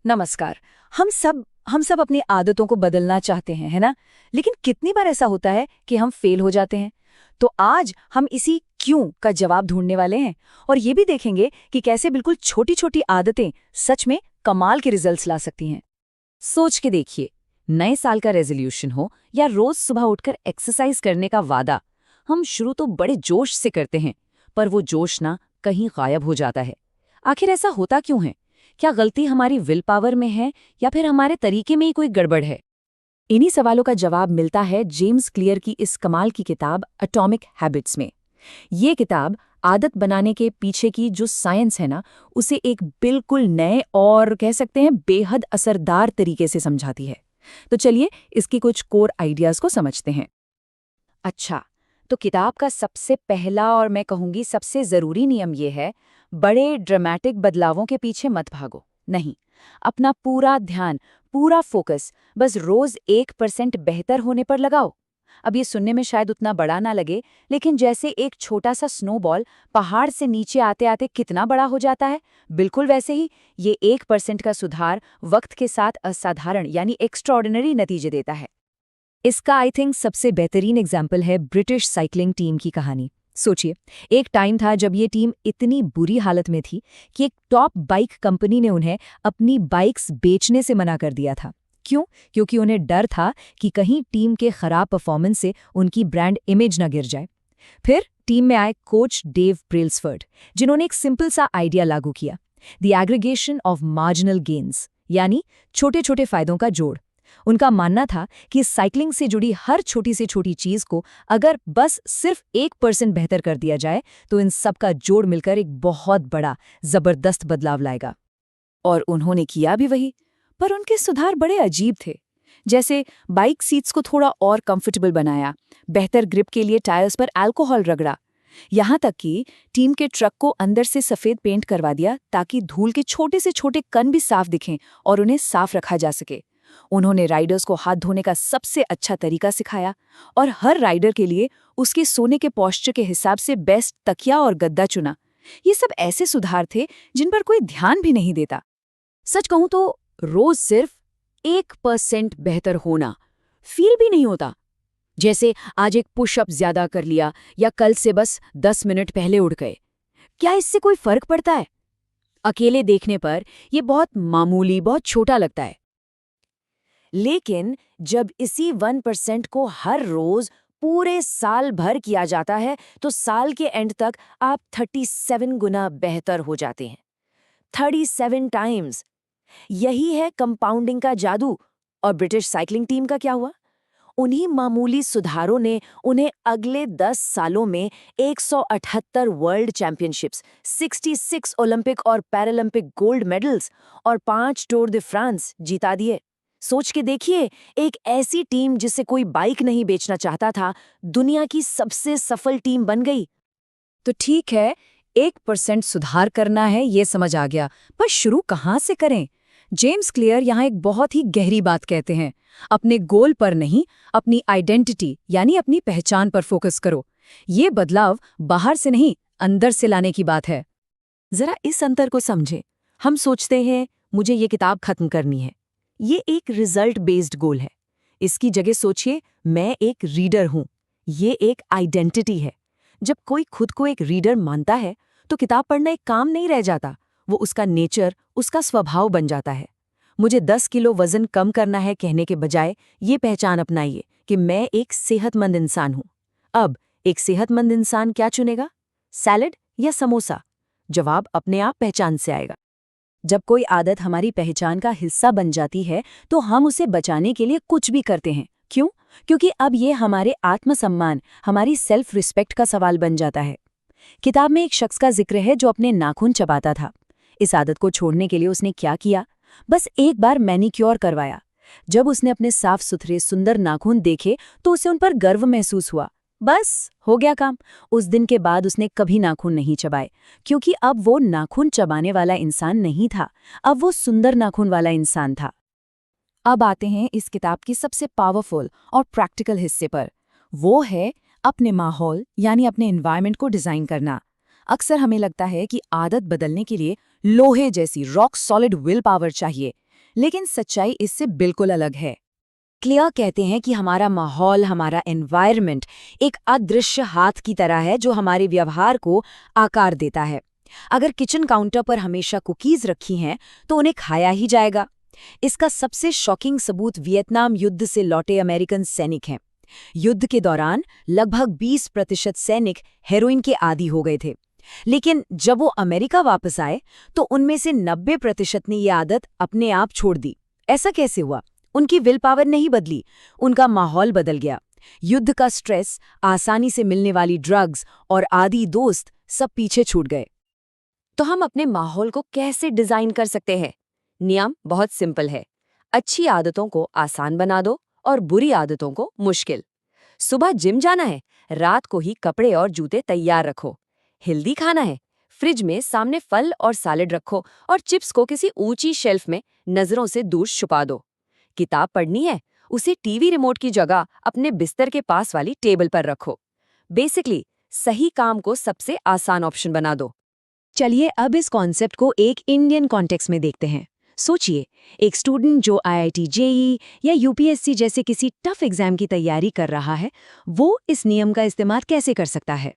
नमस्कार। हम सब अपनी आदतों को बदलना चाहते हैं, है ना? लेकिन कितनी बार ऐसा होता है कि हम फेल हो जाते हैं। तो आज हम इसी क्यों का जवाब ढूंढने वाले हैं और ये भी देखेंगे कि कैसे बिल्कुल छोटी-छोटी आदतें सच में कमाल के रिजल्ट्स ला सकती हैं। सोच के देखिए, नए साल का रेजोल्यूशन हो या रोज सुबह उठकर एक्सरसाइज करने का वादा, हम शुरू तो बड़े जोश से करते हैं, पर वो जोश ना कहीं गायब हो जाता है। आखिर ऐसा होता क्यों है? क्या गलती हमारी विल पावर में है या फिर हमारे तरीके में ही कोई गड़बड़ है? इन्हीं सवालों का जवाब मिलता है जेम्स क्लियर की इस कमाल की किताब एटॉमिक हैबिट्स में। ये किताब आदत बनाने के पीछे की जो साइंस है ना, उसे एक बिल्कुल नए और कह सकते हैं बेहद असरदार तरीके से समझाती है। तो चलिए इसकी कुछ कोर आइडियाज को समझते हैं। अच्छा, तो किताब का सबसे पहला और मैं कहूँगी सबसे ज़रूरी नियम ये है, बड़े ड्रामेटिक बदलावों के पीछे मत भागो। नहीं, अपना पूरा ध्यान, पूरा फोकस बस रोज़ 1% बेहतर होने पर लगाओ। अब ये सुनने में शायद उतना बड़ा ना लगे, लेकिन जैसे एक छोटा सा स्नोबॉल पहाड़ से नीचे आते-आते कितना बड़ा हो जाता है, बिल्कुल वैसे ही ये 1% का सुधार वक्त के साथ असाधारण यानी एक्स्ट्राऑर्डिनरी नतीजे देता है। इसका आई थिंक सबसे बेहतरीन एग्जाम्पल है ब्रिटिश साइकिलिंग टीम की कहानी। सोचिए, एक टाइम था जब ये टीम इतनी बुरी हालत में थी कि एक टॉप बाइक कंपनी ने उन्हें अपनी बाइक्स बेचने से मना कर दिया था। क्यों? क्योंकि उन्हें डर था कि कहीं टीम के खराब परफॉर्मेंस से उनकी ब्रांड इमेज न गिर जाए। फिर टीम में आए कोच डेव ब्रेल्सफर्ड, जिन्होंने एक सिंपल सा आइडिया लागू किया, the aggregation of marginal gains, यानी छोटे छोटे फायदों का जोड़। उनका मानना था कि साइकिलिंग से जुड़ी हर छोटी से छोटी चीज को अगर बस सिर्फ 1% बेहतर कर दिया जाए तो इन सब का जोड़ मिलकर एक बहुत बड़ा जबरदस्त बदलाव लाएगा। और उन्होंने किया भी वही, पर उनके सुधार बड़े अजीब थे। जैसे बाइक सीट्स को थोड़ा और कंफर्टेबल बनाया, बेहतर ग्रिप के लिए टायर्स पर अल्कोहल रगड़ा, यहाँ तक कि टीम के ट्रक को अंदर से सफेद पेंट करवा दिया ताकि धूल के छोटे से छोटे कण भी साफ दिखें और उन्हें साफ रखा जा सके। उन्होंने राइडर्स को हाथ धोने का सबसे अच्छा तरीका सिखाया और हर राइडर के लिए उसके सोने के पोस्चर के हिसाब से बेस्ट तकिया और गद्दा चुना। ये सब ऐसे सुधार थे जिन पर कोई ध्यान भी नहीं देता। सच कहूं तो रोज सिर्फ 1% बेहतर होना फील भी नहीं होता। जैसे आज एक पुशअप ज्यादा कर लिया या कल से बस 10 मिनट पहले उठ गए। क्या इससे कोई फर्क पड़ता है? अकेले देखने पर यह बहुत मामूली, बहुत छोटा लगता है। लेकिन जब इसी 1% को हर रोज पूरे साल भर किया जाता है तो साल के एंड तक आप 37 गुना बेहतर हो जाते हैं। 37 टाइम्स। यही है कंपाउंडिंग का जादू। और ब्रिटिश साइकिलिंग टीम का क्या हुआ? उन्हीं मामूली सुधारों ने उन्हें अगले 10 सालों में 178 वर्ल्ड चैंपियनशिप्स, 66 ओलंपिक और पैरालंपिक गोल्ड मेडल्स और 5 टूर दे फ्रांस जीता दिए। सोच के देखिए, एक ऐसी टीम जिसे कोई बाइक नहीं बेचना चाहता था, दुनिया की सबसे सफल टीम बन गई। तो ठीक है, 1% सुधार करना है, ये समझ आ गया, पर शुरू कहाँ से करें? जेम्स क्लियर यहाँ एक बहुत ही गहरी बात कहते हैं। अपने गोल पर नहीं, अपनी आइडेंटिटी यानी अपनी पहचान पर फोकस करो। ये बदलाव बाहर से नहीं, अंदर से लाने की बात है। जरा इस अंतर को समझें। हम सोचते हैं मुझे ये किताब खत्म करनी है। ये एक रिजल्ट बेस्ड गोल है। इसकी जगह सोचिए, मैं एक रीडर हूं। ये एक आइडेंटिटी है। जब कोई खुद को एक रीडर मानता है तो किताब पढ़ना एक काम नहीं रह जाता, वो उसका नेचर, उसका स्वभाव बन जाता है। मुझे 10 किलो वजन कम करना है कहने के बजाय ये पहचान अपनाइए कि मैं एक सेहतमंद इंसान हूं। अब एक सेहतमंद इंसान क्या चुनेगा? सैलेड या समोसा? जवाब अपने आप पहचान से आएगा। जब कोई आदत हमारी पहचान का हिस्सा बन जाती है तो हम उसे बचाने के लिए कुछ भी करते हैं। क्यों? क्योंकि अब ये हमारे आत्मसम्मान, हमारी सेल्फ रिस्पेक्ट का सवाल बन जाता है। किताब में एक शख्स का जिक्र है जो अपने नाखून चबाता था। इस आदत को छोड़ने के लिए उसने क्या किया? बस एक बार मैनिक्योर करवाया। जब उसने अपने साफ सुथरे सुंदर नाखून देखे तो उसे उन पर गर्व महसूस हुआ। बस हो गया काम। उस दिन के बाद उसने कभी नाखून नहीं चबाए, क्योंकि अब वो नाखून चबाने वाला इंसान नहीं था, अब वो सुंदर नाखून वाला इंसान था। अब आते हैं इस किताब की सबसे पावरफुल और प्रैक्टिकल हिस्से पर। वो है अपने माहौल यानी अपने एनवायरनमेंट को डिजाइन करना। अक्सर हमें लगता है कि आदत बदलने के लिए लोहे जैसी रॉक सॉलिड विल पावर चाहिए, लेकिन सच्चाई इससे बिल्कुल अलग है। क्लियर कहते हैं कि हमारा माहौल, हमारा एनवायरनमेंट एक अदृश्य हाथ की तरह है जो हमारे व्यवहार को आकार देता है। अगर किचन काउंटर पर हमेशा कुकीज रखी हैं तो उन्हें खाया ही जाएगा। इसका सबसे शॉकिंग सबूत वियतनाम युद्ध से लौटे अमेरिकन सैनिक हैं। युद्ध के दौरान लगभग 20% सैनिक हेरोइन के आदी हो गए थे, लेकिन जब वो अमेरिका वापस आए तो उनमें से 90% ने ये आदत अपने आप छोड़ दी। ऐसा कैसे हुआ? उनकी विल पावर नहीं बदली, उनका माहौल बदल गया। युद्ध का स्ट्रेस, आसानी से मिलने वाली ड्रग्स और आदी दोस्त सब पीछे छूट गए। तो हम अपने माहौल को कैसे डिजाइन कर सकते हैं? नियम बहुत सिंपल है। अच्छी आदतों को आसान बना दो और बुरी आदतों को मुश्किल। सुबह जिम जाना है, रात को ही कपड़े और जूते तैयार रखो। हेल्दी खाना है, फ्रिज में सामने फल और सैलेड रखो और चिप्स को किसी ऊंची शेल्फ में नजरों से दूर छुपा दो। किताब पढ़नी है, उसे टीवी रिमोट की जगह अपने बिस्तर के पास वाली टेबल पर रखो। बेसिकली सही काम को सबसे आसान ऑप्शन बना दो। चलिए अब इस कॉन्सेप्ट को एक इंडियन कॉन्टेक्स्ट में देखते हैं। सोचिए, एक स्टूडेंट जो IIT JEE या UPSC जैसे किसी टफ एग्जाम की तैयारी कर रहा है, वो इस नियम का इस्तेमाल कैसे कर सकता है?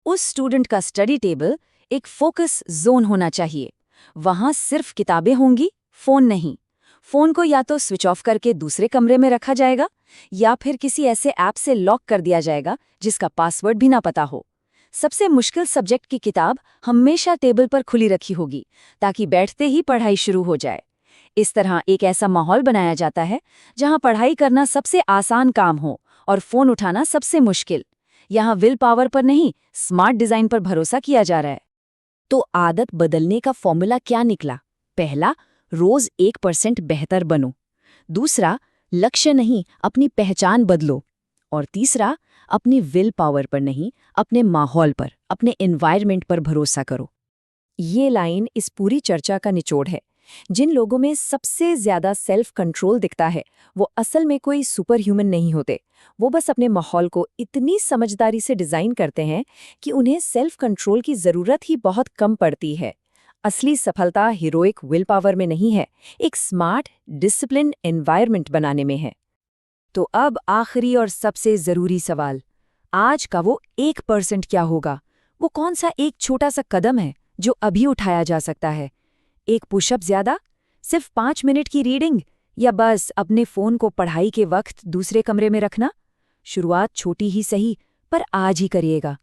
उस स्टूडेंट का स्टडी टेबल एक फोकस जोन होना चाहिए। वहां सिर्फ किताबें होंगी, फोन नहीं। फोन को या तो स्विच ऑफ करके दूसरे कमरे में रखा जाएगा या फिर किसी ऐसे ऐप से लॉक कर दिया जाएगा जिसका पासवर्ड भी ना पता हो। सबसे मुश्किल सब्जेक्ट की किताब हमेशा टेबल पर खुली रखी होगी ताकि बैठते ही पढ़ाई शुरू हो जाए। इस तरह एक ऐसा माहौल बनाया जाता है जहां पढ़ाई करना सबसे आसान काम हो और फोन उठाना सबसे मुश्किल। यहाँ विल पावर पर नहीं, स्मार्ट डिजाइन पर भरोसा किया जा रहा है। तो आदत बदलने का फॉर्मूला क्या निकला? पहला, रोज 1% बेहतर बनो। दूसरा, लक्ष्य नहीं, अपनी पहचान बदलो। और तीसरा, अपनी विल पावर पर नहीं, अपने माहौल पर, अपने एनवायरनमेंट पर भरोसा करो। ये लाइन इस पूरी चर्चा का निचोड़ है। जिन लोगों में सबसे ज्यादा सेल्फ कंट्रोल दिखता है, वो असल में कोई सुपर ह्यूमन नहीं होते। वो बस अपने माहौल को इतनी समझदारी से डिजाइन करते हैं कि उन्हें सेल्फ कंट्रोल की जरूरत ही बहुत कम पड़ती है। असली सफलता हीरोइक विल पावर में नहीं है, एक स्मार्ट, डिसिप्लिन एनवायरनमेंट बनाने में है। तो अब आखिरी और सबसे जरूरी सवाल, आज का वो 1% क्या होगा? वो कौन सा एक छोटा सा कदम है जो अभी उठाया जा सकता है? एक पुशअप ज्यादा, सिर्फ 5 मिनट की रीडिंग, या बस अपने फोन को पढ़ाई के वक्त दूसरे कमरे में रखना? शुरुआत छोटी ही सही, पर आज ही करिएगा।